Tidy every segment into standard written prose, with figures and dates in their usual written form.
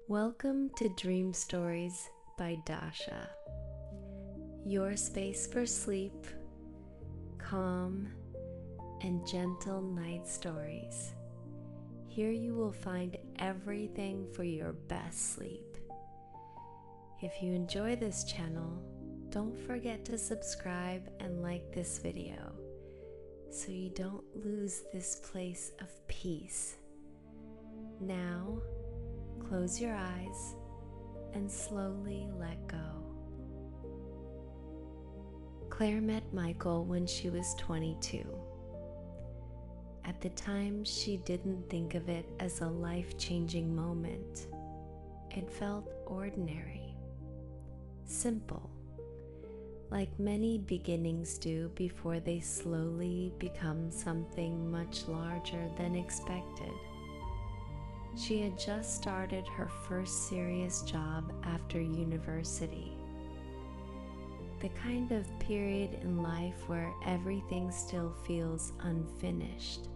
Welcome to Dream Stories by Dasha, your space for sleep, calm, and gentle night stories. Here you will find everything for your best sleep. If you enjoy this channel, don't forget to subscribe and like this video so you don't lose this place of peace. Now, close your eyes and slowly let go. Claire met Michael when she was 22. At the time, she didn't think of it as a life-changing moment. It felt ordinary, simple, like many beginnings do before they slowly become something much larger than expected. She had just started her first serious job after university. The kind of period in life where everything still feels unfinished.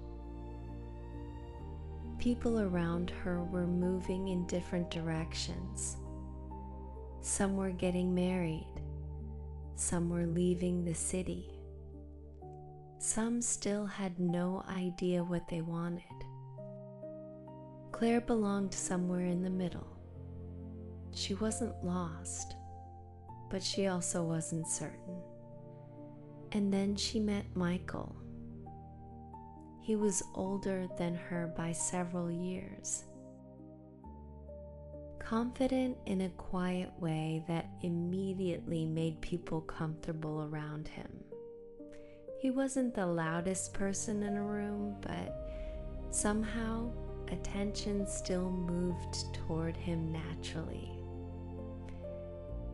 People around her were moving in different directions. Some were getting married. Some were leaving the city. Some still had no idea what they wanted. Claire belonged somewhere in the middle. She wasn't lost, but she also wasn't certain. And then she met Michael. He was older than her by several years. Confident in a quiet way that immediately made people comfortable around him. He wasn't the loudest person in a room, but somehow attention still moved toward him naturally.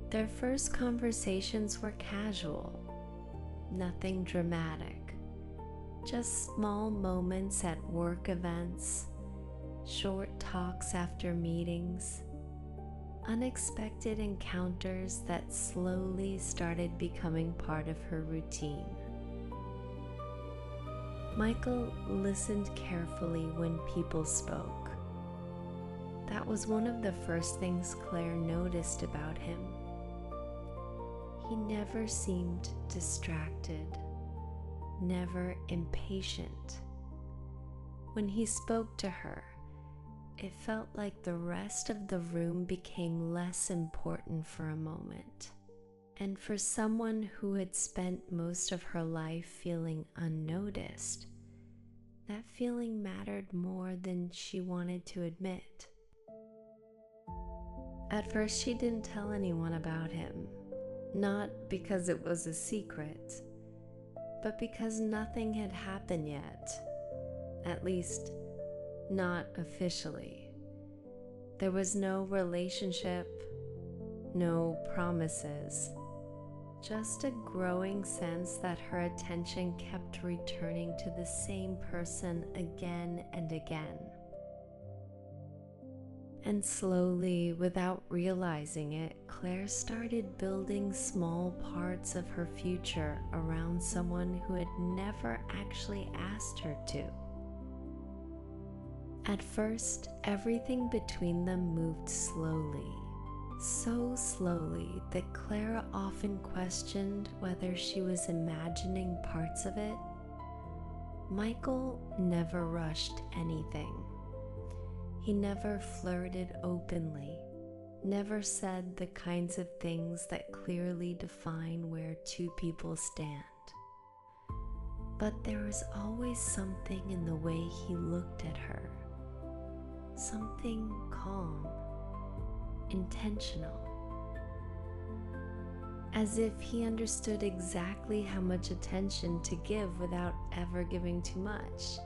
Their first conversations were casual, nothing dramatic, just small moments at work events, short talks after meetings, unexpected encounters that slowly started becoming part of her routine. Michael listened carefully when people spoke. That was one of the first things Claire noticed about him. He never seemed distracted, never impatient. When he spoke to her, it felt like the rest of the room became less important for a moment. And for someone who had spent most of her life feeling unnoticed, that feeling mattered more than she wanted to admit. At first, she didn't tell anyone about him, not because it was a secret, but because nothing had happened yet, at least not officially. There was no relationship, no promises. Just a growing sense that her attention kept returning to the same person again and again. And slowly, without realizing it, Claire started building small parts of her future around someone who had never actually asked her to. At first, everything between them moved slowly. So slowly that Clara often questioned whether she was imagining parts of it. Michael never rushed anything. He never flirted openly, never said the kinds of things that clearly define where two people stand. But there was always something in the way he looked at her, something calm, intentional, as if he understood exactly how much attention to give without ever giving too much.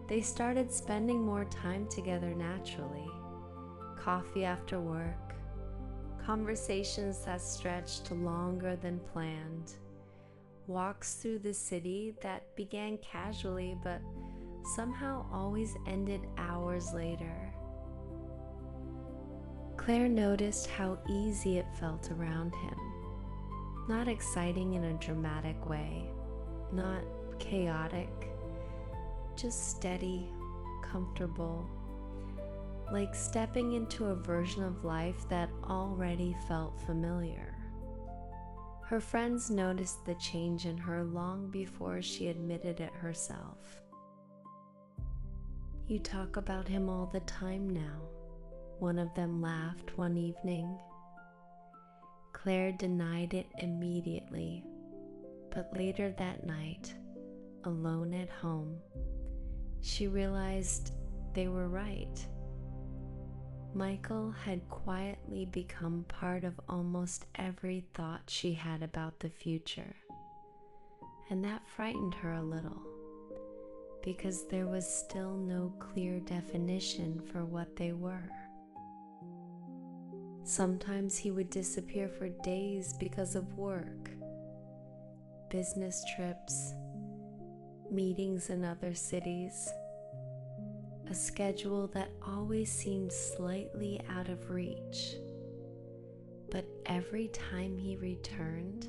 They started spending more time together naturally. Coffee after work, conversations that stretched longer than planned, walks through the city that began casually but somehow always ended hours later. Claire noticed how easy it felt around him. Not exciting in a dramatic way, not chaotic, just steady, comfortable, like stepping into a version of life that already felt familiar. Her friends noticed the change in her long before she admitted it herself. "You talk about him all the time now," one of them laughed one evening. Claire denied it immediately, but later that night, alone at home, she realized they were right. Michael had quietly become part of almost every thought she had about the future, and that frightened her a little, because there was still no clear definition for what they were. Sometimes he would disappear for days because of work, business trips, meetings in other cities, a schedule that always seemed slightly out of reach. But every time he returned,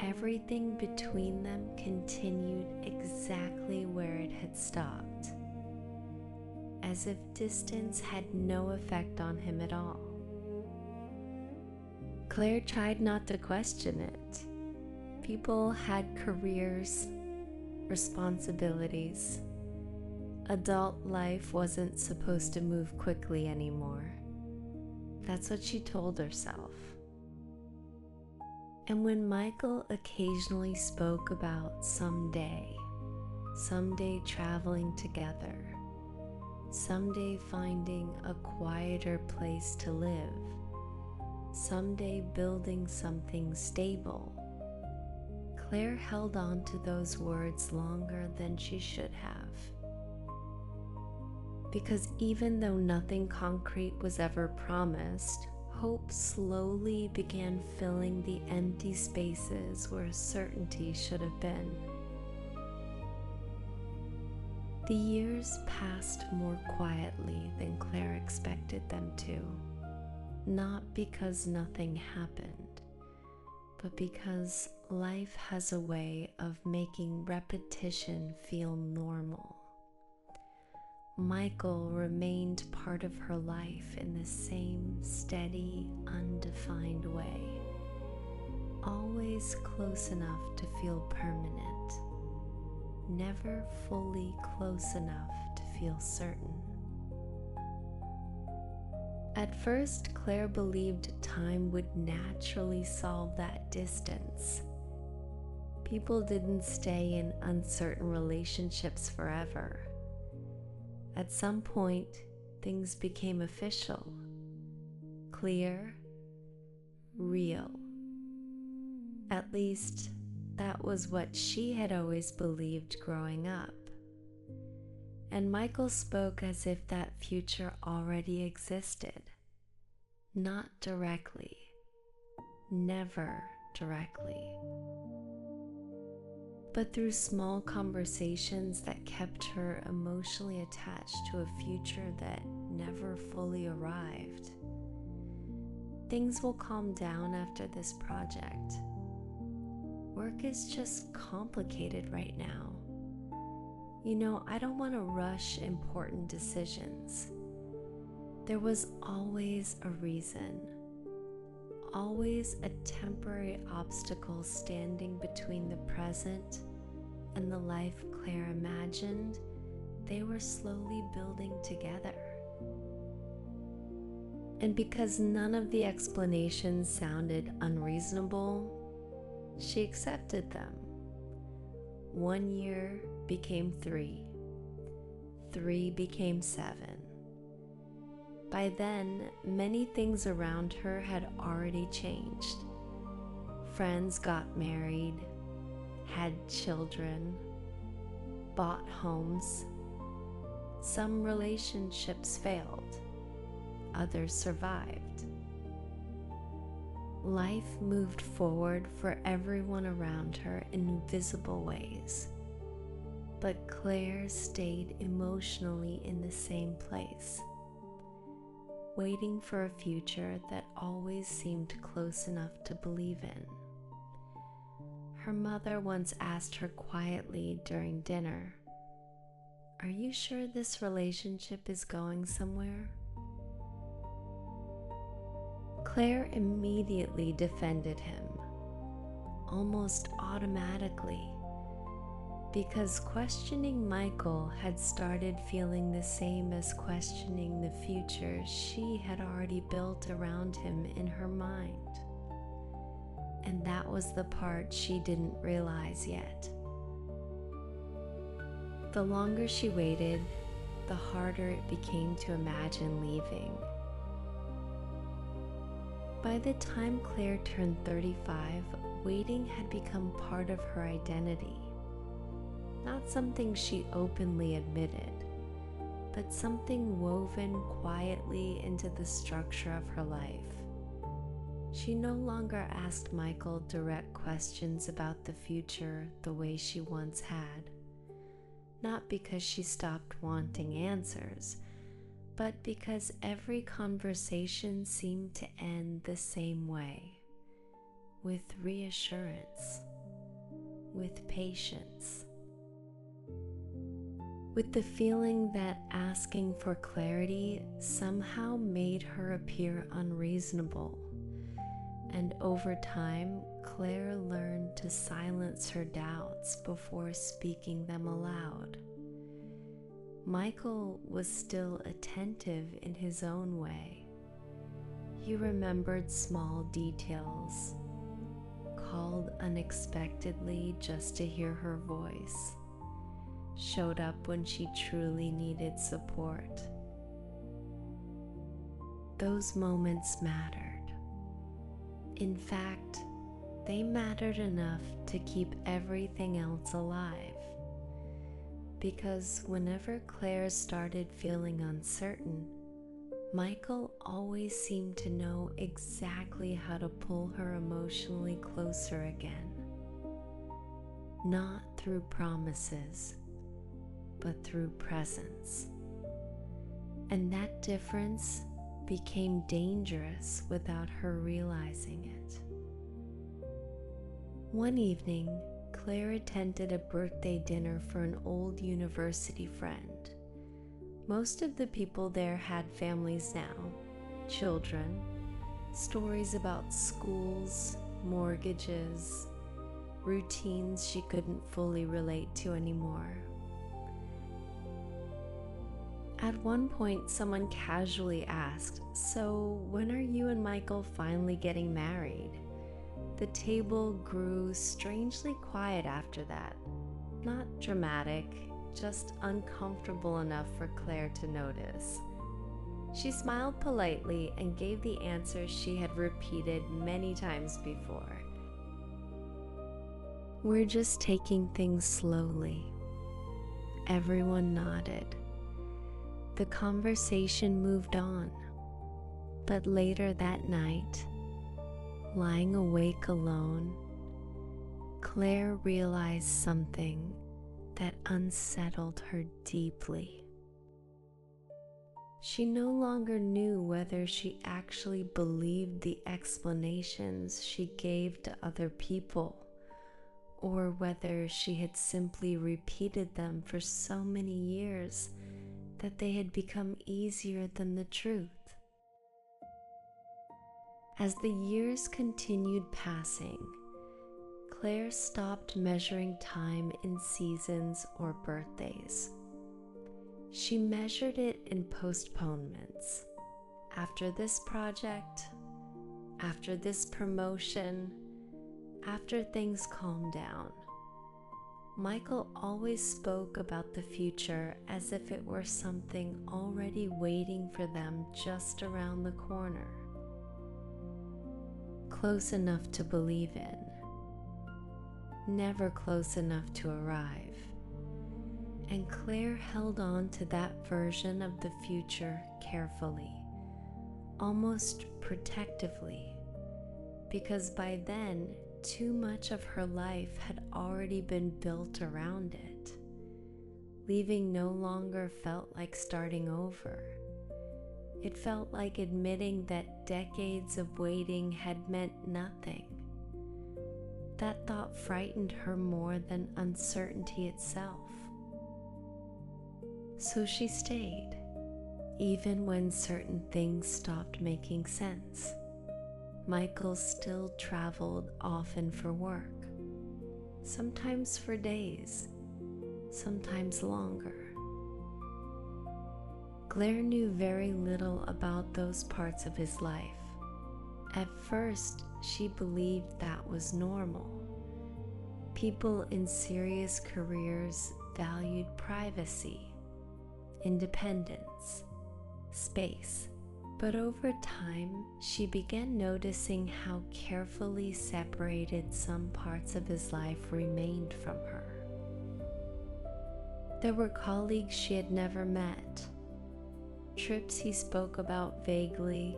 everything between them continued exactly where it had stopped, as if distance had no effect on him at all. Claire tried not to question it. People had careers, responsibilities. Adult life wasn't supposed to move quickly anymore. That's what she told herself. And when Michael occasionally spoke about someday traveling together, someday finding a quieter place to live, someday building something stable, Claire held on to those words longer than she should have. Because even though nothing concrete was ever promised, hope slowly began filling the empty spaces where certainty should have been. The years passed more quietly than Claire expected them to, not because nothing happened, but because life has a way of making repetition feel normal. Michael remained part of her life in the same steady, undefined way, always close enough to feel permanent, never fully close enough to feel certain. At first, Claire believed time would naturally solve that distance. People didn't stay in uncertain relationships forever. At some point, things became official, clear, real. At least, that was what she had always believed growing up. And Michael spoke as if that future already existed. Not directly, never directly. But through small conversations that kept her emotionally attached to a future that never fully arrived. Things will calm down after this project. Work is just complicated right now. You know, I don't want to rush important decisions. There was always a reason, always a temporary obstacle standing between the present and the life Claire imagined they were slowly building together. And because none of the explanations sounded unreasonable, she accepted them. 1 year became 3. 3 became 7. By then, many things around her had already changed. Friends got married, had children, bought homes. Some relationships failed, others survived. Life moved forward for everyone around her in visible ways, but Claire stayed emotionally in the same place, waiting for a future that always seemed close enough to believe in. Her mother once asked her quietly during dinner, "Are you sure this relationship is going somewhere?" Claire immediately defended him, almost automatically, because questioning Michael had started feeling the same as questioning the future she had already built around him in her mind. And that was the part she didn't realize yet. The longer she waited, the harder it became to imagine leaving. By the time Claire turned 35, waiting had become part of her identity. Not something she openly admitted, but something woven quietly into the structure of her life. She no longer asked Michael direct questions about the future the way she once had. Not because she stopped wanting answers, but because every conversation seemed to end the same way, with reassurance, with patience, with the feeling that asking for clarity somehow made her appear unreasonable. And over time, Claire learned to silence her doubts before speaking them aloud. Michael was still attentive in his own way. He remembered small details, called unexpectedly just to hear her voice, showed up when she truly needed support. Those moments mattered. In fact, they mattered enough to keep everything else alive. Because whenever Claire started feeling uncertain, Michael always seemed to know exactly how to pull her emotionally closer again. Not through promises, but through presence. And that difference became dangerous without her realizing it. One evening, Claire attended a birthday dinner for an old university friend. Most of the people there had families now, children, stories about schools, mortgages, routines she couldn't fully relate to anymore. At one point, someone casually asked, "So, when are you and Michael finally getting married?" The table grew strangely quiet after that. Not dramatic, just uncomfortable enough for Claire to notice. She smiled politely and gave the answer she had repeated many times before. "We're just taking things slowly." Everyone nodded. The conversation moved on, but later that night, lying awake alone, Claire realized something that unsettled her deeply. She no longer knew whether she actually believed the explanations she gave to other people, or whether she had simply repeated them for so many years that they had become easier than the truth. As the years continued passing, Claire stopped measuring time in seasons or birthdays. She measured it in postponements. After this project, after this promotion, after things calmed down. Michael always spoke about the future as if it were something already waiting for them just around the corner. Close enough to believe in, never close enough to arrive. And Claire held on to that version of the future carefully, almost protectively, because by then, too much of her life had already been built around it. Leaving no longer felt like starting over. It felt like admitting that decades of waiting had meant nothing. That thought frightened her more than uncertainty itself. So she stayed, even when certain things stopped making sense. Michael still traveled often for work, sometimes for days, sometimes longer. Claire knew very little about those parts of his life. At first, she believed that was normal. People in serious careers valued privacy, independence, space. But over time, she began noticing how carefully separated some parts of his life remained from her. There were colleagues she had never met, trips he spoke about vaguely,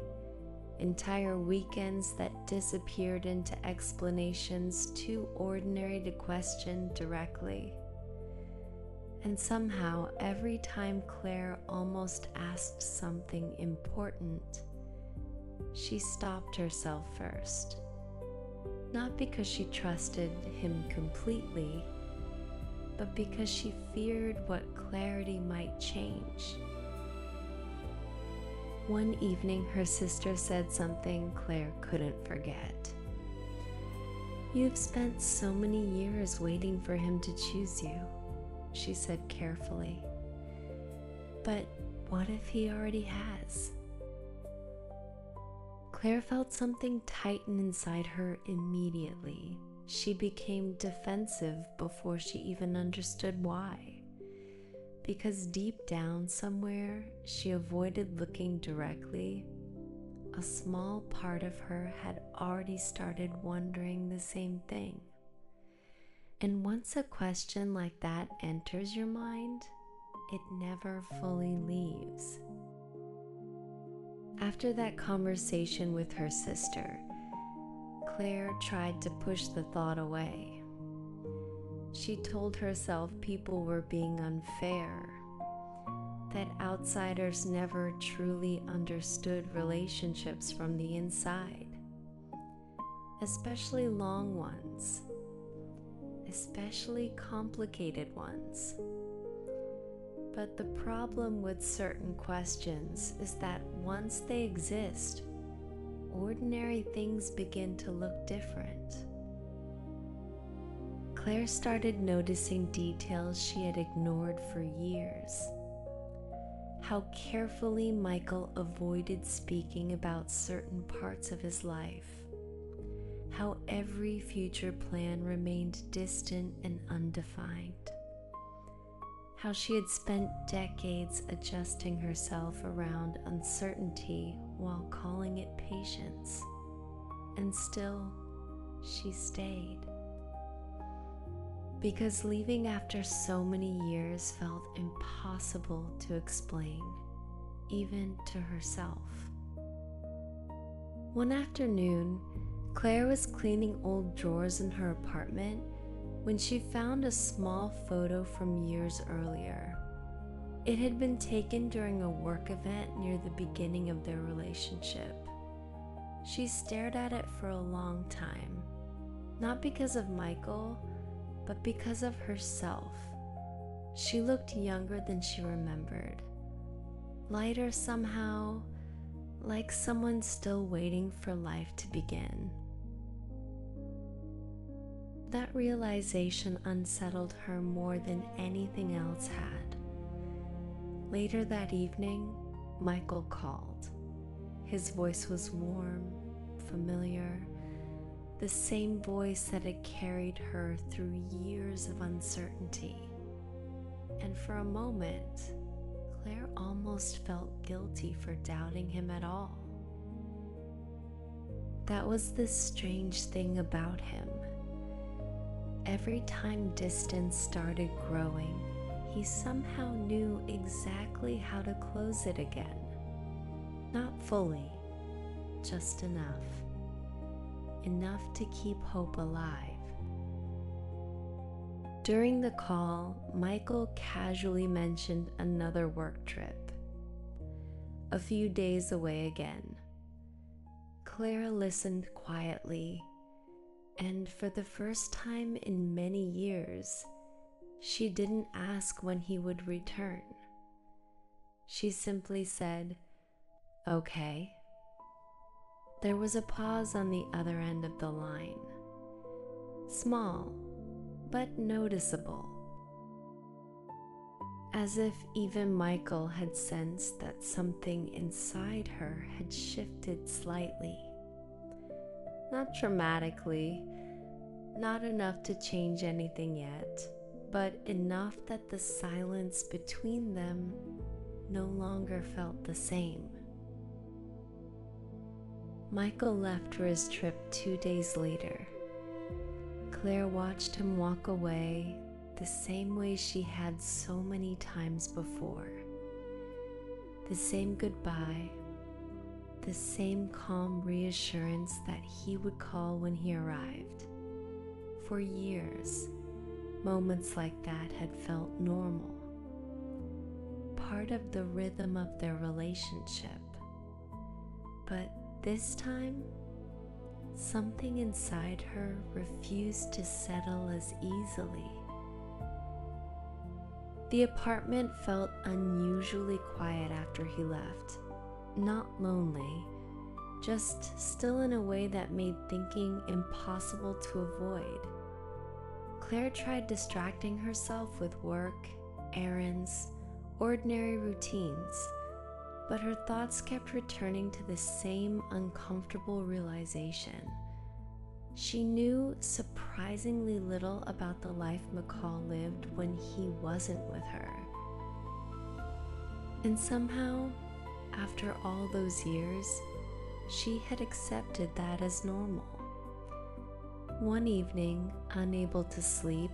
entire weekends that disappeared into explanations too ordinary to question directly. And somehow, every time Claire almost asked something important, she stopped herself first. Not because she trusted him completely, but because she feared what clarity might change. One evening, her sister said something Claire couldn't forget. "You've spent so many years waiting for him to choose you," she said carefully. "But what if he already has?" Claire felt something tighten inside her immediately. She became defensive before she even understood why. Because deep down somewhere, she avoided looking directly. A small part of her had already started wondering the same thing. And once a question like that enters your mind, it never fully leaves. After that conversation with her sister, Claire tried to push the thought away. She told herself people were being unfair, that outsiders never truly understood relationships from the inside, especially long ones, especially complicated ones. But the problem with certain questions is that once they exist, ordinary things begin to look different. Claire started noticing details she had ignored for years. How carefully Michael avoided speaking about certain parts of his life. How every future plan remained distant and undefined. How she had spent decades adjusting herself around uncertainty while calling it patience. And still, she stayed. Because leaving after so many years felt impossible to explain, even to herself. One afternoon, Claire was cleaning old drawers in her apartment when she found a small photo from years earlier. It had been taken during a work event near the beginning of their relationship. She stared at it for a long time, not because of Michael, but because of herself. She looked younger than she remembered, lighter somehow, like someone still waiting for life to begin. That realization unsettled her more than anything else had. Later that evening, Michael called. His voice was warm, familiar, the same voice that had carried her through years of uncertainty. And for a moment, Claire almost felt guilty for doubting him at all. That was the strange thing about him. Every time distance started growing, he somehow knew exactly how to close it again. Not fully, just enough. Enough to keep hope alive. During the call, Michael casually mentioned another work trip. A few days away again. Claire listened quietly, and for the first time in many years, she didn't ask when he would return. She simply said, "Okay." There was a pause on the other end of the line. Small, but noticeable. As if even Michael had sensed that something inside her had shifted slightly. Not dramatically, not enough to change anything yet, but enough that the silence between them no longer felt the same. Michael left for his trip 2 days later. Claire watched him walk away the same way she had so many times before. The same goodbye, the same calm reassurance that he would call when he arrived. For years, moments like that had felt normal, part of the rhythm of their relationship. But this time, something inside her refused to settle as easily. The apartment felt unusually quiet after he left. Not lonely, just still in a way that made thinking impossible to avoid. Claire tried distracting herself with work, errands, ordinary routines, but her thoughts kept returning to the same uncomfortable realization. She knew surprisingly little about the life McCall lived when he wasn't with her. And somehow, after all those years, she had accepted that as normal. One evening, unable to sleep,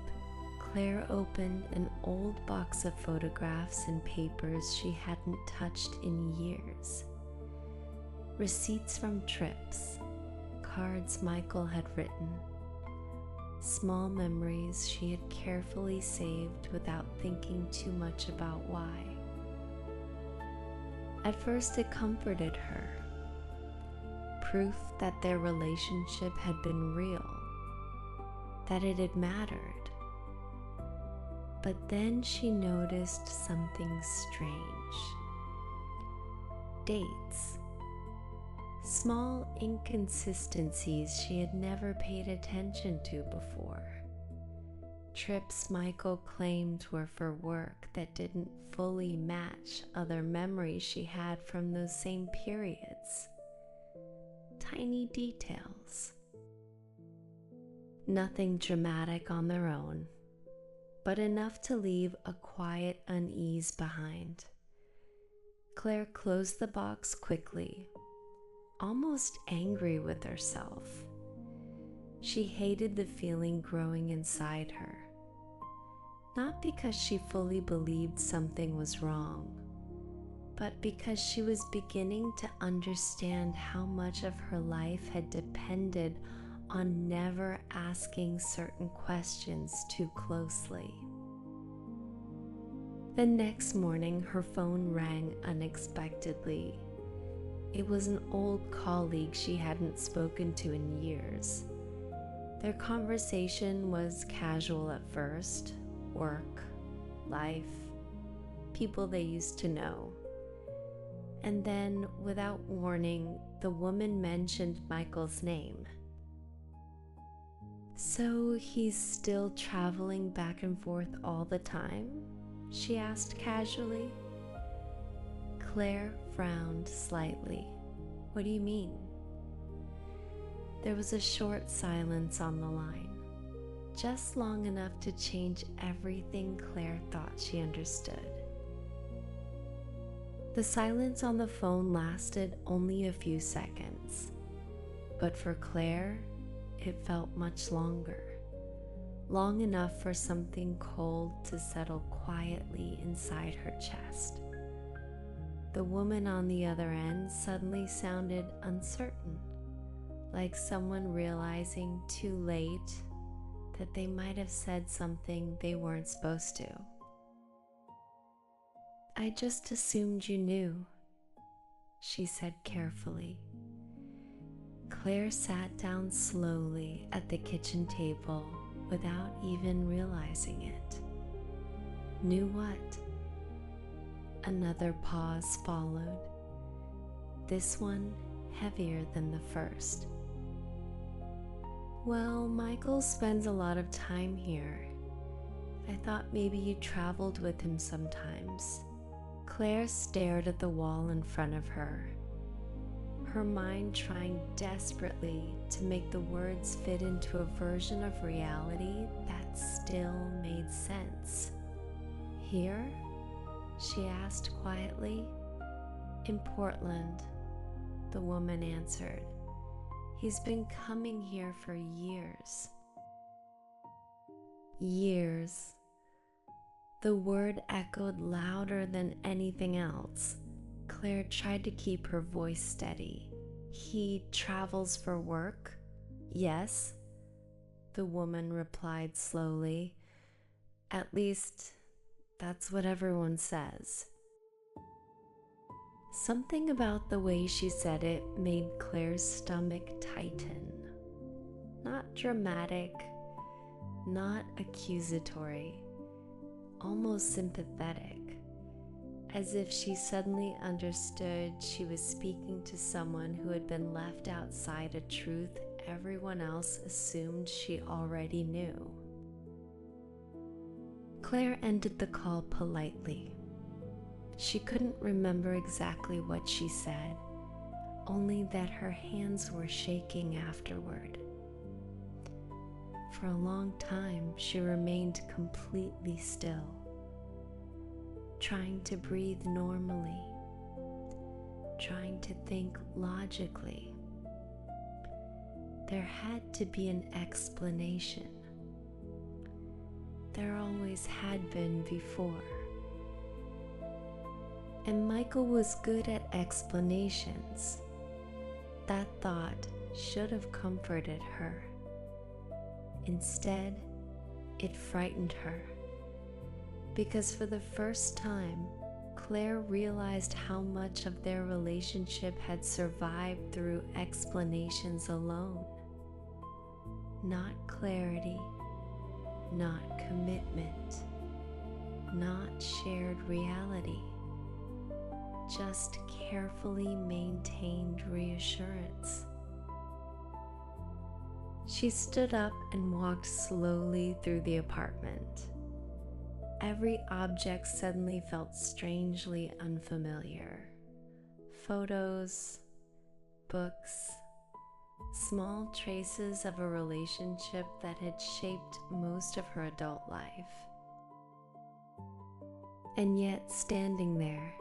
Claire opened an old box of photographs and papers she hadn't touched in years. Receipts from trips, cards Michael had written, small memories she had carefully saved without thinking too much about why. At first it comforted her, proof that their relationship had been real, that it had mattered. But then she noticed something strange. Dates. Small inconsistencies she had never paid attention to before. Trips Michael claimed were for work that didn't fully match other memories she had from those same periods. Tiny details. Nothing dramatic on their own, but enough to leave a quiet unease behind. Claire closed the box quickly, almost angry with herself. She hated the feeling growing inside her, not because she fully believed something was wrong, but because she was beginning to understand how much of her life had depended on never asking certain questions too closely. The next morning, her phone rang unexpectedly. It was an old colleague she hadn't spoken to in years. Their conversation was casual at first, work, life, people they used to know. And then, without warning, the woman mentioned Michael's name. "So he's still traveling back and forth all the time?" she asked casually. Claire frowned slightly. "What do you mean?" There was a short silence on the line, just long enough to change everything Claire thought she understood. The silence on the phone lasted only a few seconds, but for Claire, it felt much longer. Long enough for something cold to settle quietly inside her chest. The woman on the other end suddenly sounded uncertain, like someone realizing too late that they might have said something they weren't supposed to. "I just assumed you knew," she said carefully. Claire sat down slowly at the kitchen table without even realizing it. Knew what? Another pause followed, this one heavier than the first. Well, Michael spends a lot of time here. I thought maybe you traveled with him sometimes. Claire stared at the wall in front of her, her mind trying desperately to make the words fit into a version of reality that still made sense. Here? She asked quietly. In Portland, the woman answered. He's been coming here for years. Years. The word echoed louder than anything else. Claire tried to keep her voice steady. He travels for work? Yes, the woman replied slowly. At least, that's what everyone says. Something about the way she said it made Claire's stomach tighten. Not dramatic, not accusatory, almost sympathetic, as if she suddenly understood she was speaking to someone who had been left outside a truth everyone else assumed she already knew. Claire ended the call politely. She couldn't remember exactly what she said, only that her hands were shaking afterward. For a long time, she remained completely still, trying to breathe normally, trying to think logically. There had to be an explanation. There always had been before. And Michael was good at explanations. That thought should have comforted her. Instead, it frightened her. Because for the first time, Claire realized how much of their relationship had survived through explanations alone. Not clarity, not commitment, not shared reality. Just carefully maintained reassurance. She stood up and walked slowly through the apartment. Every object suddenly felt strangely unfamiliar. Photos, books, small traces of a relationship that had shaped most of her adult life. And yet, standing there,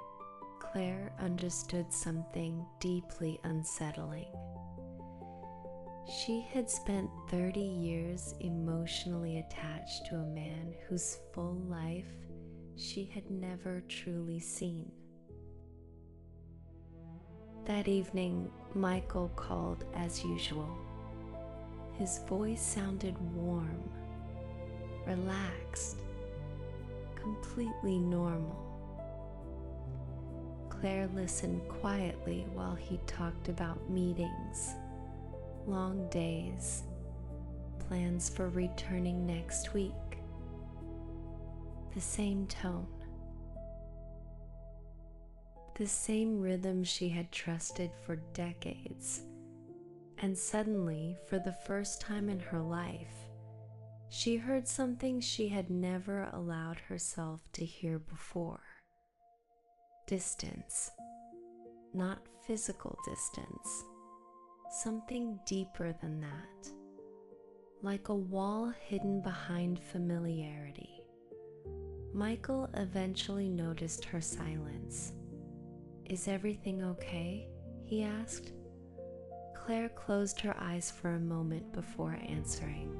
Claire understood something deeply unsettling. She had spent 30 years emotionally attached to a man whose full life she had never truly seen. That evening, Michael called as usual. His voice sounded warm, relaxed, completely normal. Claire listened quietly while he talked about meetings, long days, plans for returning next week. The same tone. The same rhythm she had trusted for decades. And suddenly, for the first time in her life, she heard something she had never allowed herself to hear before. Distance. Not physical distance. Something deeper than that. Like a wall hidden behind familiarity. Michael eventually noticed her silence. "Is everything okay?" he asked. Claire closed her eyes for a moment before answering.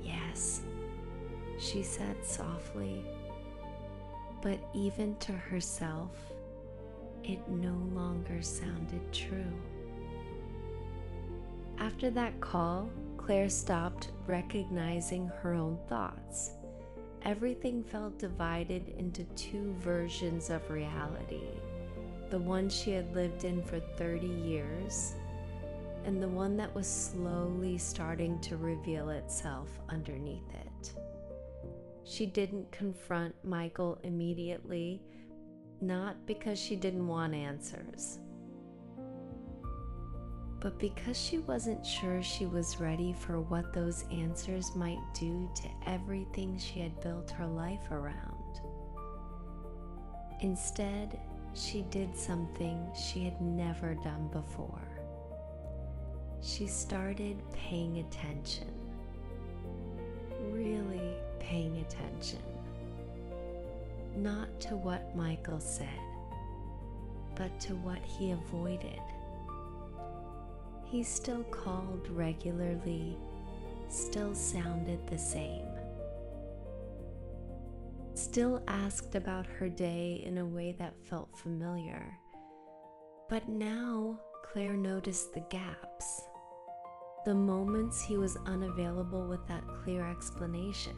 "Yes," she said softly, but even to herself, it no longer sounded true. After that call, Claire stopped recognizing her own thoughts. Everything felt divided into two versions of reality. The one she had lived in for 30 years, and the one that was slowly starting to reveal itself underneath it. She didn't confront Michael immediately, not because she didn't want answers, but because she wasn't sure she was ready for what those answers might do to everything she had built her life around. Instead, she did something she had never done before. She started paying attention, really paying attention, not to what Michael said, but to what he avoided. He still called regularly, still sounded the same, still asked about her day in a way that felt familiar. But now Claire noticed the gaps, the moments he was unavailable without clear explanation,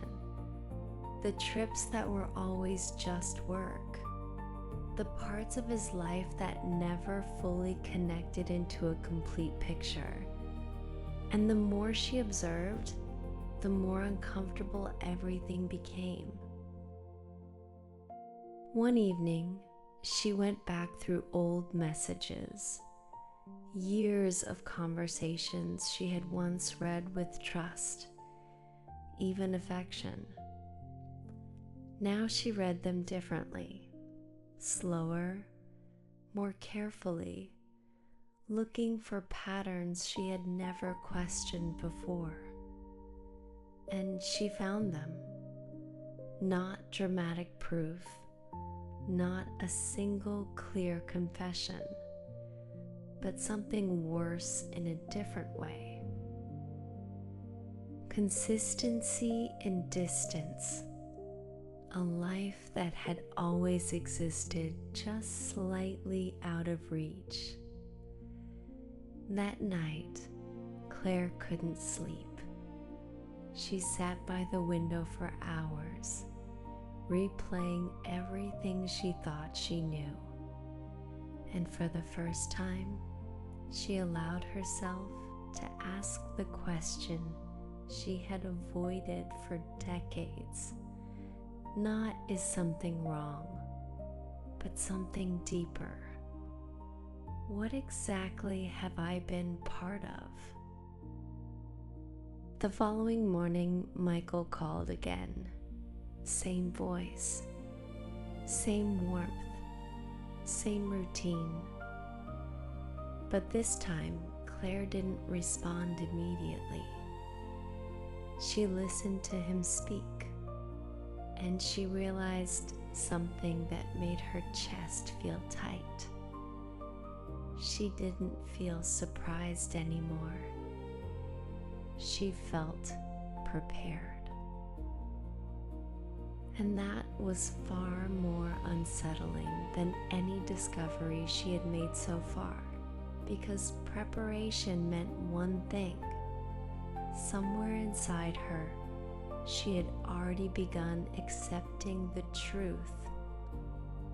the trips that were always just work, the parts of his life that never fully connected into a complete picture. And the more she observed, the more uncomfortable everything became. One evening, she went back through old messages, years of conversations she had once read with trust, even affection. Now she read them differently, slower, more carefully, looking for patterns she had never questioned before. And she found them. Not dramatic proof, not a single clear confession, but something worse in a different way. Consistency in distance. A life that had always existed just slightly out of reach. That night, Claire couldn't sleep. She sat by the window for hours, replaying everything she thought she knew. And for the first time, she allowed herself to ask the question she had avoided for decades. Not is something wrong, but something deeper. What exactly have I been part of? The following morning, Michael called again. Same voice, same warmth, same routine. But this time, Claire didn't respond immediately. She listened to him speak, and she realized something that made her chest feel tight. She didn't feel surprised anymore. She felt prepared. And that was far more unsettling than any discovery she had made so far, because preparation meant one thing. Somewhere inside her, she had already begun accepting the truth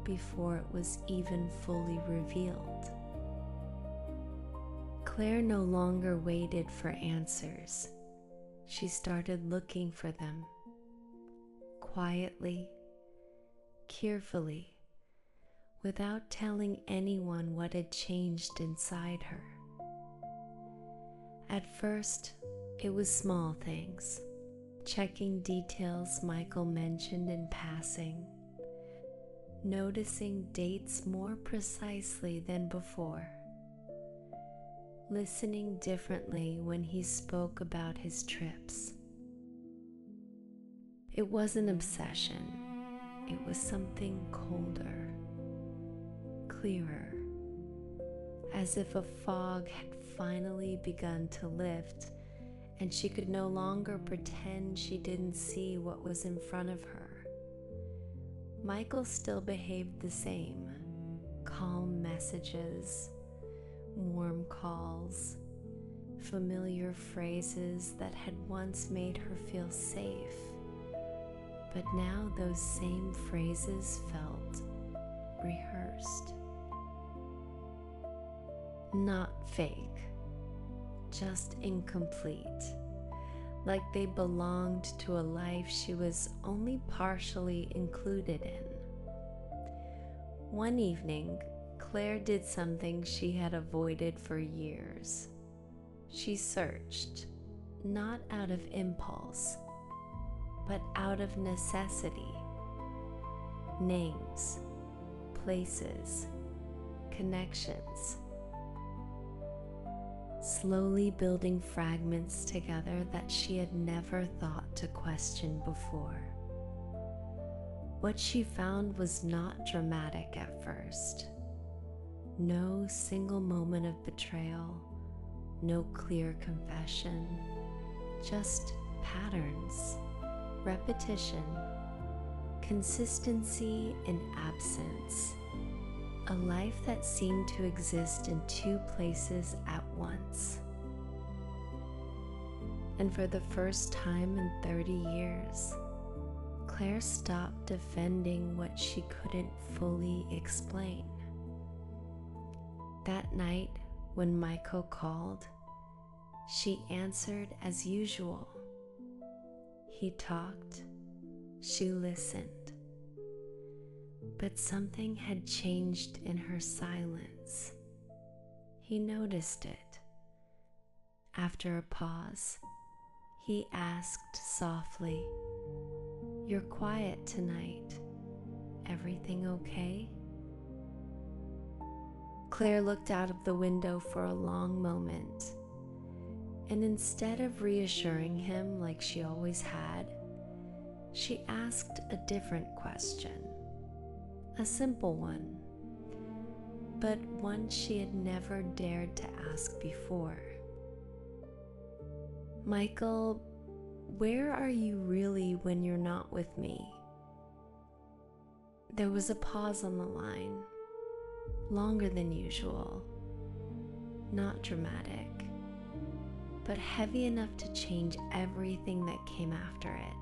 before it was even fully revealed. Claire no longer waited for answers. She started looking for them, quietly, carefully, without telling anyone what had changed inside her. At first, it was small things. Checking details Michael mentioned in passing, noticing dates more precisely than before, listening differently when he spoke about his trips. It was an obsession. It was something colder, clearer, as if a fog had finally begun to lift, and she could no longer pretend she didn't see what was in front of her. Michael still behaved the same. Calm messages, warm calls, familiar phrases that had once made her feel safe. But now those same phrases felt rehearsed. Not fake, just incomplete, like they belonged to a life she was only partially included in. One evening, Claire did something she had avoided for years. She searched, not out of impulse, but out of necessity. Names, places, connections. Slowly building fragments together that she had never thought to question before. What she found was not dramatic at first. No single moment of betrayal, no clear confession, just patterns, repetition, consistency in absence. A life that seemed to exist in two places at once. And for the first time in 30 years, Claire stopped defending what she couldn't fully explain. That night, when Michael called, she answered as usual. He talked, she listened. But something had changed in her silence. He noticed it. After a pause, he asked softly, "You're quiet tonight. Everything okay?" Claire looked out of the window for a long moment, and instead of reassuring him like she always had, she asked a different question. A simple one, but one she had never dared to ask before. "Michael, where are you really when you're not with me?" There was a pause on the line, longer than usual, not dramatic, but heavy enough to change everything that came after it.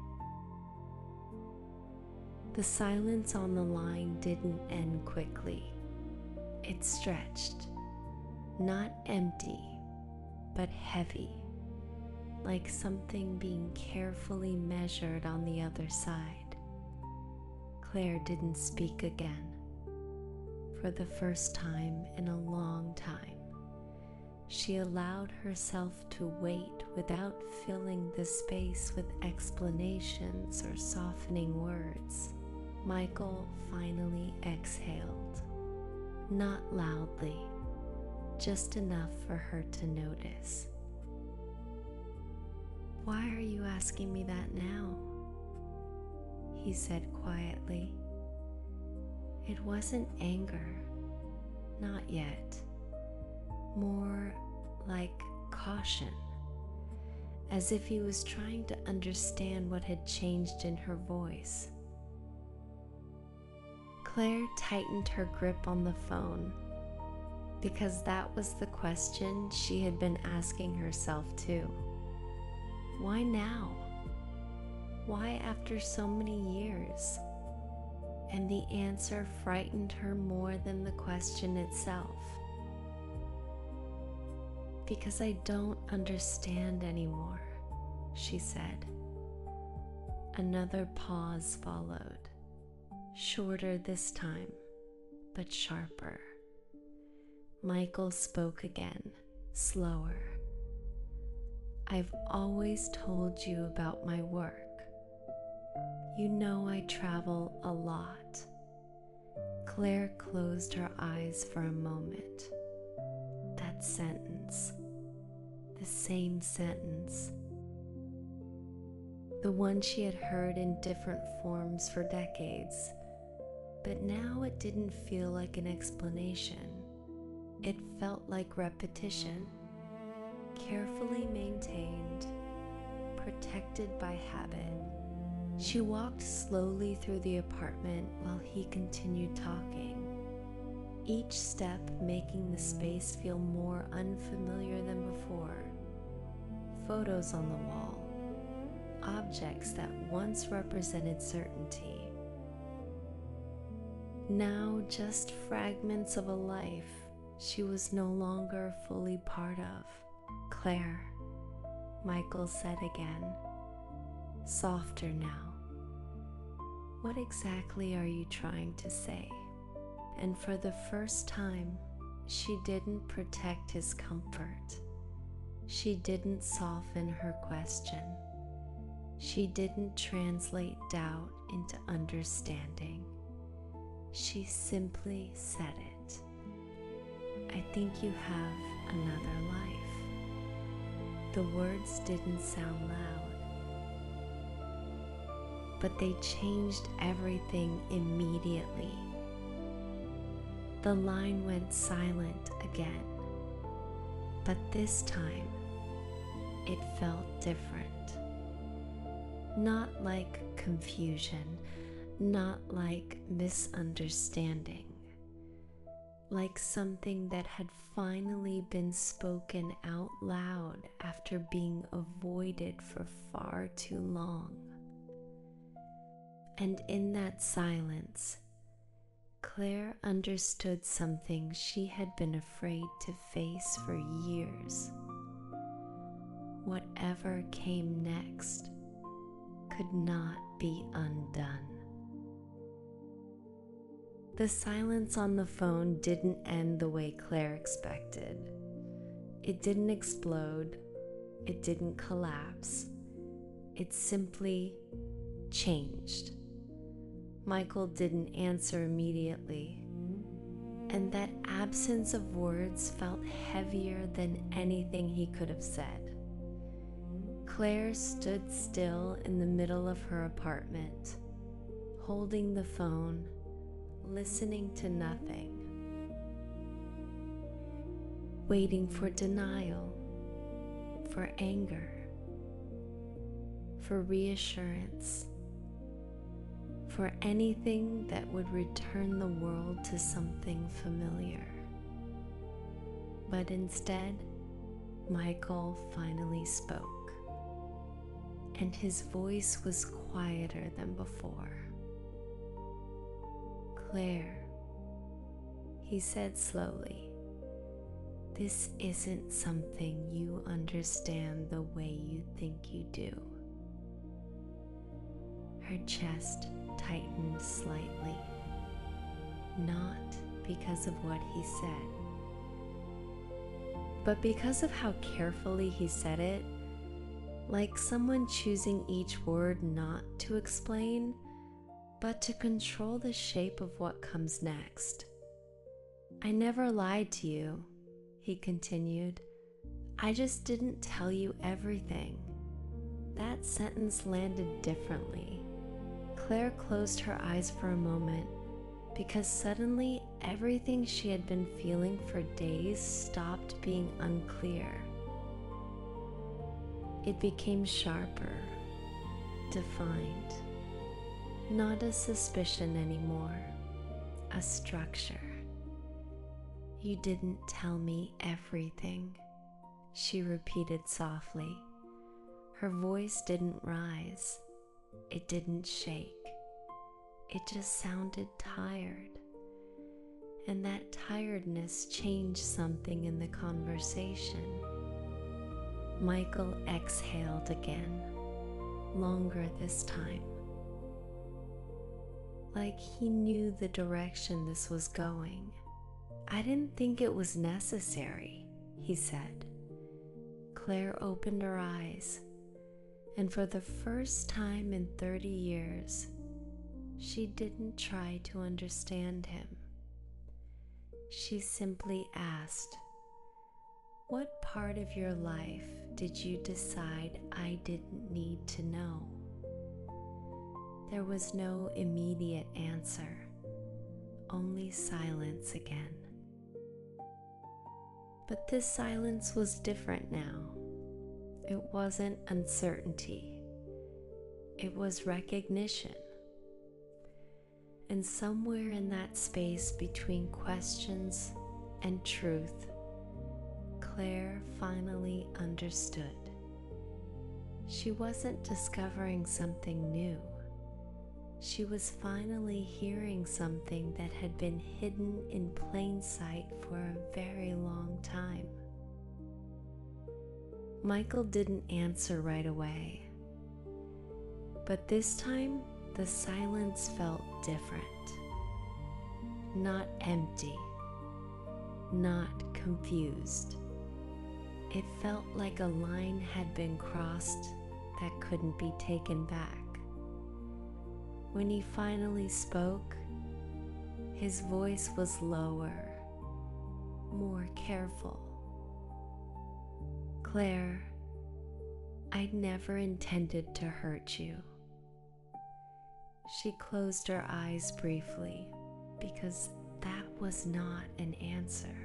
The silence on the line didn't end quickly. It stretched, not empty, but heavy, like something being carefully measured on the other side. Claire didn't speak again. For the first time in a long time, she allowed herself to wait without filling the space with explanations or softening words. Michael finally exhaled, not loudly, just enough for her to notice. "Why are you asking me that now?" he said quietly. It wasn't anger, not yet. More like caution, as if he was trying to understand what had changed in her voice. Claire tightened her grip on the phone, because that was the question she had been asking herself too. Why now? Why after so many years? And the answer frightened her more than the question itself. "Because I don't understand anymore," she said. Another pause followed. Shorter this time, but sharper. Michael spoke again, slower. "I've always told you about my work. You know I travel a lot." Claire closed her eyes for a moment. That sentence, the same sentence, the one she had heard in different forms for decades. But now it didn't feel like an explanation. It felt like repetition, carefully maintained, protected by habit. She walked slowly through the apartment while he continued talking, each step making the space feel more unfamiliar than before. Photos on the wall, objects that once represented certainty, now just fragments of a life she was no longer fully part of. "Claire, Michael said again, softer now. What exactly are you trying to say? And for the first time, she didn't protect his comfort. She didn't soften her question. She didn't translate doubt into understanding. She simply said it. I think you have another life. The words didn't sound loud, but they changed everything immediately. The line went silent again, but this time it felt different. Not like confusion, not like misunderstanding, like something that had finally been spoken out loud after being avoided for far too long. And in that silence, Claire understood something she had been afraid to face for years. Whatever came next could not be undone. The silence on the phone didn't end the way Claire expected. It didn't explode. It didn't collapse. It simply changed. Michael didn't answer immediately, and that absence of words felt heavier than anything he could have said. Claire stood still in the middle of her apartment, holding the phone, listening to nothing, waiting for denial, for anger, for reassurance, for anything that would return the world to something familiar. But instead, Michael finally spoke, and his voice was quieter than before. Claire, he said slowly, this isn't something you understand the way you think you do. Her chest tightened slightly, not because of what he said, but because of how carefully he said it, like someone choosing each word not to explain, but to control the shape of what comes next. I never lied to you, he continued. I just didn't tell you everything. That sentence landed differently. Claire closed her eyes for a moment because suddenly everything she had been feeling for days stopped being unclear. It became sharper, defined, not a suspicion anymore, a structure. You didn't tell me everything, she repeated softly. Her voice didn't rise. It didn't shake. It just sounded tired. And that tiredness changed something in the conversation. Michael exhaled again, longer this time. Like he knew the direction this was going. I didn't think it was necessary, he said. Claire opened her eyes, and for the first time in 30 years, she didn't try to understand him. She simply asked, what part of your life did you decide I didn't need to know? There was no immediate answer, only silence again. But this silence was different now. It wasn't uncertainty. It was recognition. And somewhere in that space between questions and truth, Claire finally understood. She wasn't discovering something new. She was finally hearing something that had been hidden in plain sight for a very long time. Michael didn't answer right away, but this time the silence felt different. Not empty, not confused. It felt like a line had been crossed that couldn't be taken back. When he finally spoke, his voice was lower, more careful. "Claire, I'd never intended to hurt you." She closed her eyes briefly because that was not an answer.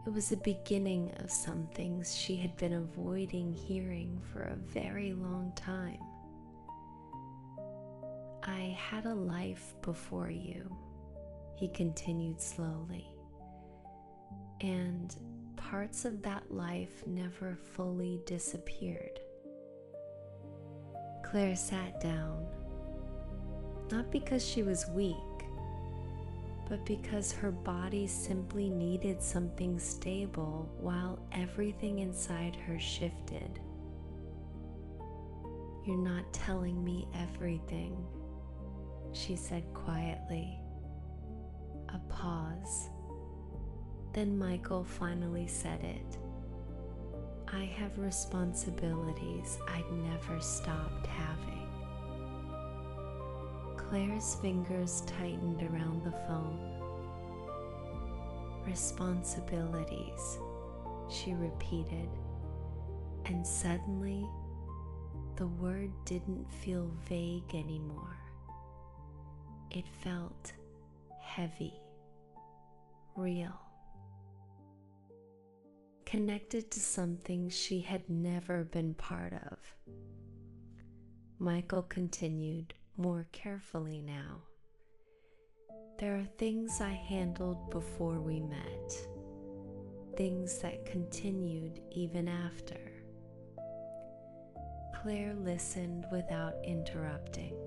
It was the beginning of some things she had been avoiding hearing for a very long time. "I had a life before you," he continued slowly, "and parts of that life never fully disappeared." Claire sat down, not because she was weak, but because her body simply needed something stable while everything inside her shifted. "You're not telling me everything," she said quietly. A pause. Then Michael finally said it. "I have responsibilities I'd never stopped having." Claire's fingers tightened around the phone. "Responsibilities," she repeated, and suddenly the word didn't feel vague anymore. It felt heavy, real, connected to something she had never been part of. Michael continued, more carefully now. "There are things I handled before we met, things that continued even after." Claire listened without interrupting,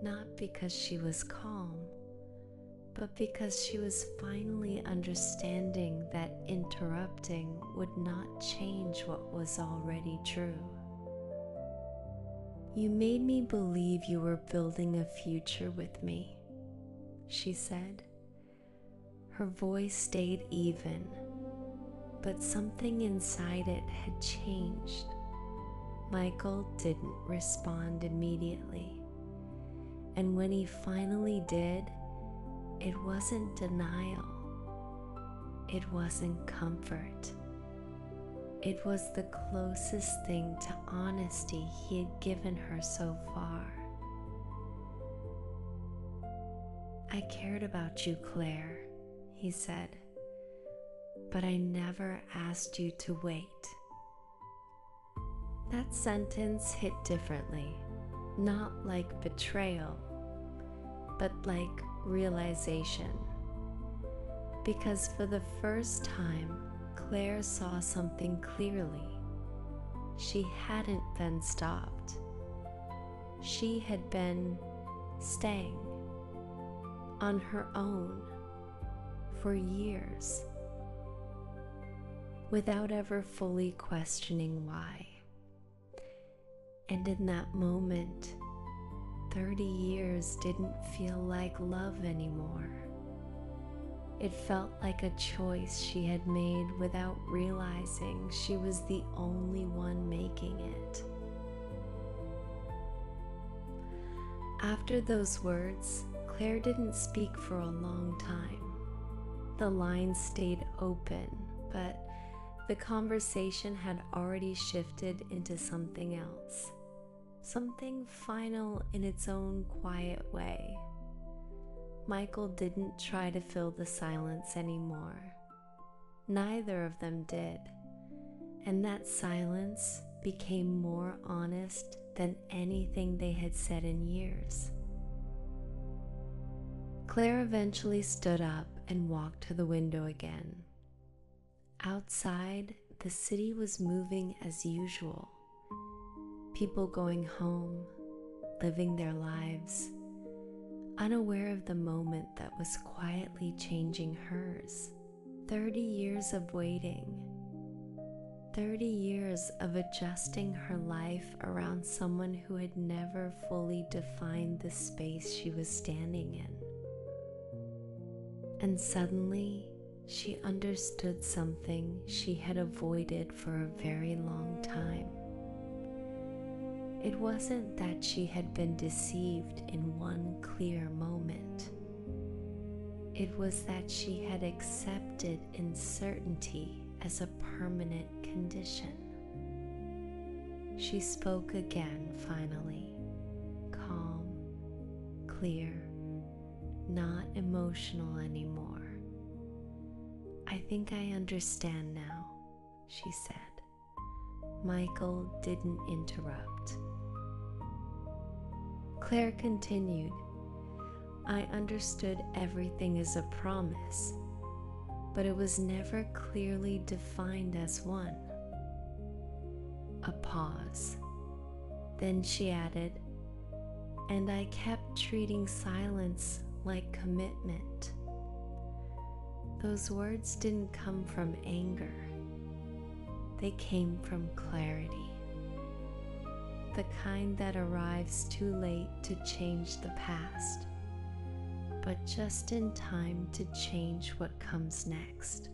not because she was calm, but because she was finally understanding that interrupting would not change what was already true. "You made me believe you were building a future with me," she said. Her voice stayed even, but something inside it had changed. Michael didn't respond immediately, and when he finally did, it wasn't denial. It wasn't comfort. It was the closest thing to honesty he had given her so far. "I cared about you, Claire," he said, "but I never asked you to wait." That sentence hit differently, not like betrayal, but like realization. Because for the first time, Claire saw something clearly. She hadn't been stopped. She had been staying on her own for years, without ever fully questioning why. And in that moment, 30 years didn't feel like love anymore. It felt like a choice she had made without realizing she was the only one making it. After those words, Claire didn't speak for a long time. The line stayed open, but the conversation had already shifted into something else. Something final in its own quiet way. Michael didn't try to fill the silence anymore. Neither of them did, and that silence became more honest than anything they had said in years. Claire eventually stood up and walked to the window again. Outside, the city was moving as usual. People going home, living their lives, unaware of the moment that was quietly changing hers. 30 years of waiting, 30 years of adjusting her life around someone who had never fully defined the space she was standing in. And suddenly, she understood something she had avoided for a very long time. It wasn't that she had been deceived in one clear moment. It was that she had accepted uncertainty as a permanent condition. She spoke again finally, calm, clear, not emotional anymore. "I think I understand now," she said. Michael didn't interrupt. Claire continued, "I understood everything as a promise, but it was never clearly defined as one." A pause. Then she added, "And I kept treating silence like commitment." Those words didn't come from anger. They came from clarity. The kind that arrives too late to change the past, but just in time to change what comes next.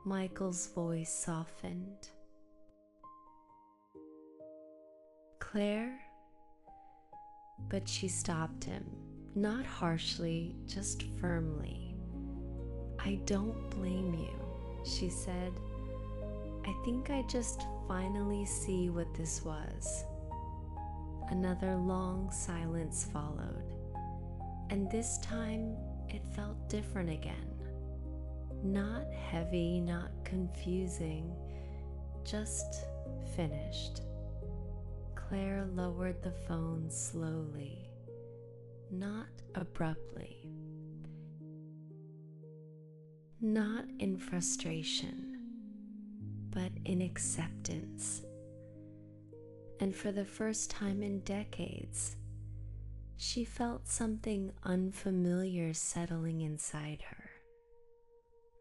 Michael's voice softened. "Claire?" But she stopped him, not harshly, just firmly. "I don't blame you," she said. "I think I just finally see what this was." Another long silence followed, and this time it felt different again. Not heavy, not confusing, just finished. Claire lowered the phone slowly, not abruptly, not in frustration, but in acceptance. And for the first time in decades, she felt something unfamiliar settling inside her.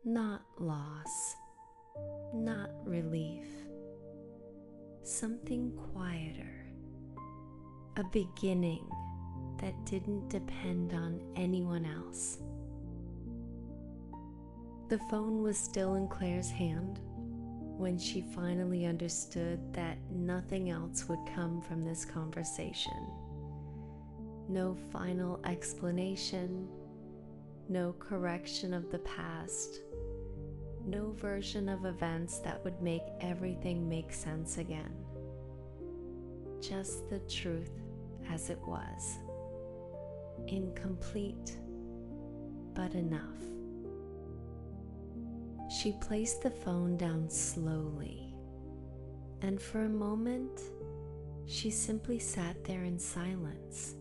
Not loss, not relief, something quieter, a beginning that didn't depend on anyone else. The phone was still in Claire's hand when she finally understood that nothing else would come from this conversation. No final explanation, no correction of the past, no version of events that would make everything make sense again. Just the truth as it was. Incomplete, but enough. She placed the phone down slowly, and for a moment, she simply sat there in silence,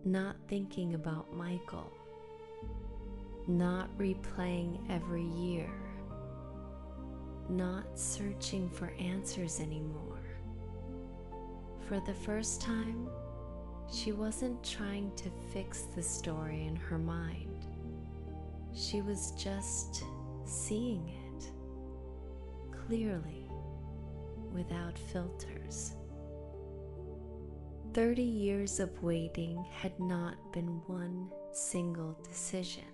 not thinking about Michael, not replaying every year, not searching for answers anymore. For the first time, she wasn't trying to fix the story in her mind. She was just seeing it clearly, without filters. 30 years of waiting had not been one single decision.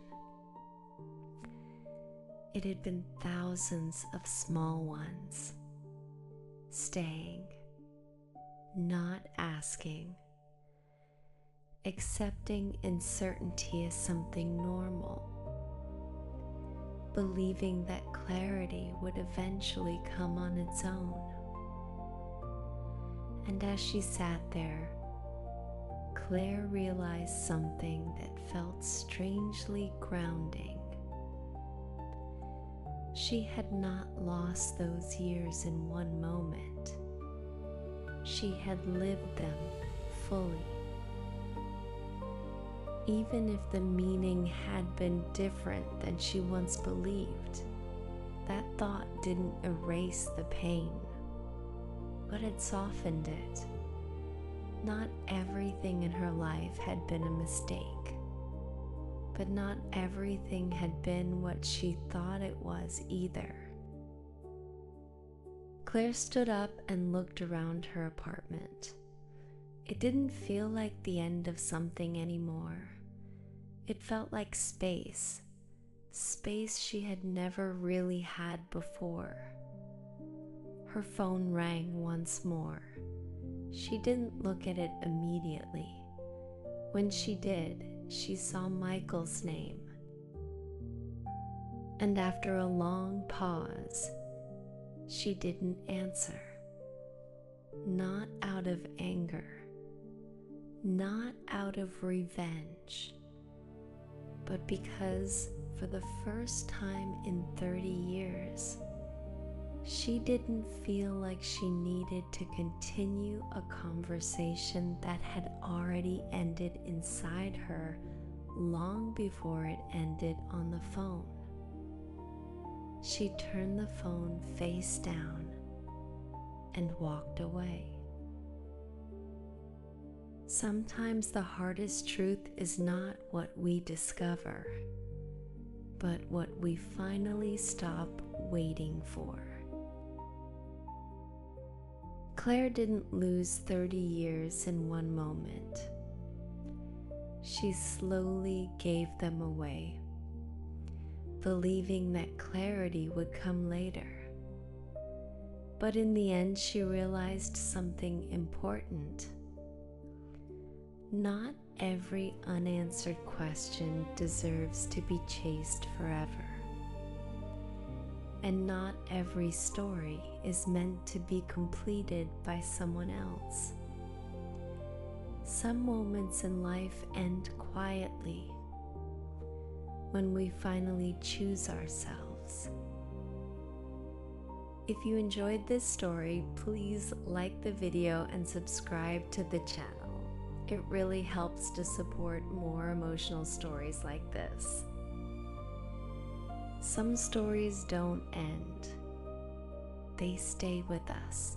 It had been thousands of small ones. Staying, not asking, accepting uncertainty as something normal, believing that clarity would eventually come on its own. And as she sat there, Claire realized something that felt strangely grounding. She had not lost those years in one moment. She had lived them fully. Even if the meaning had been different than she once believed, that thought didn't erase the pain, but it softened it. Not everything in her life had been a mistake, but not everything had been what she thought it was either. Claire stood up and looked around her apartment. It didn't feel like the end of something anymore. It felt like space she had never really had before. Her phone rang once more. She didn't look at it immediately. When she did, she saw Michael's name. And after a long pause, she didn't answer. Not out of anger, not out of revenge, but because for the first time in 30 years, she didn't feel like she needed to continue a conversation that had already ended inside her long before it ended on the phone. She turned the phone face down and walked away. Sometimes the hardest truth is not what we discover, but what we finally stop waiting for. Claire didn't lose 30 years in one moment. She slowly gave them away, believing that clarity would come later. But in the end, she realized something important. Not every unanswered question deserves to be chased forever. And not every story is meant to be completed by someone else. Some moments in life end quietly when we finally choose ourselves. If you enjoyed this story, please like the video and subscribe to the channel. It really helps to support more emotional stories like this. Some stories don't end. They stay with us.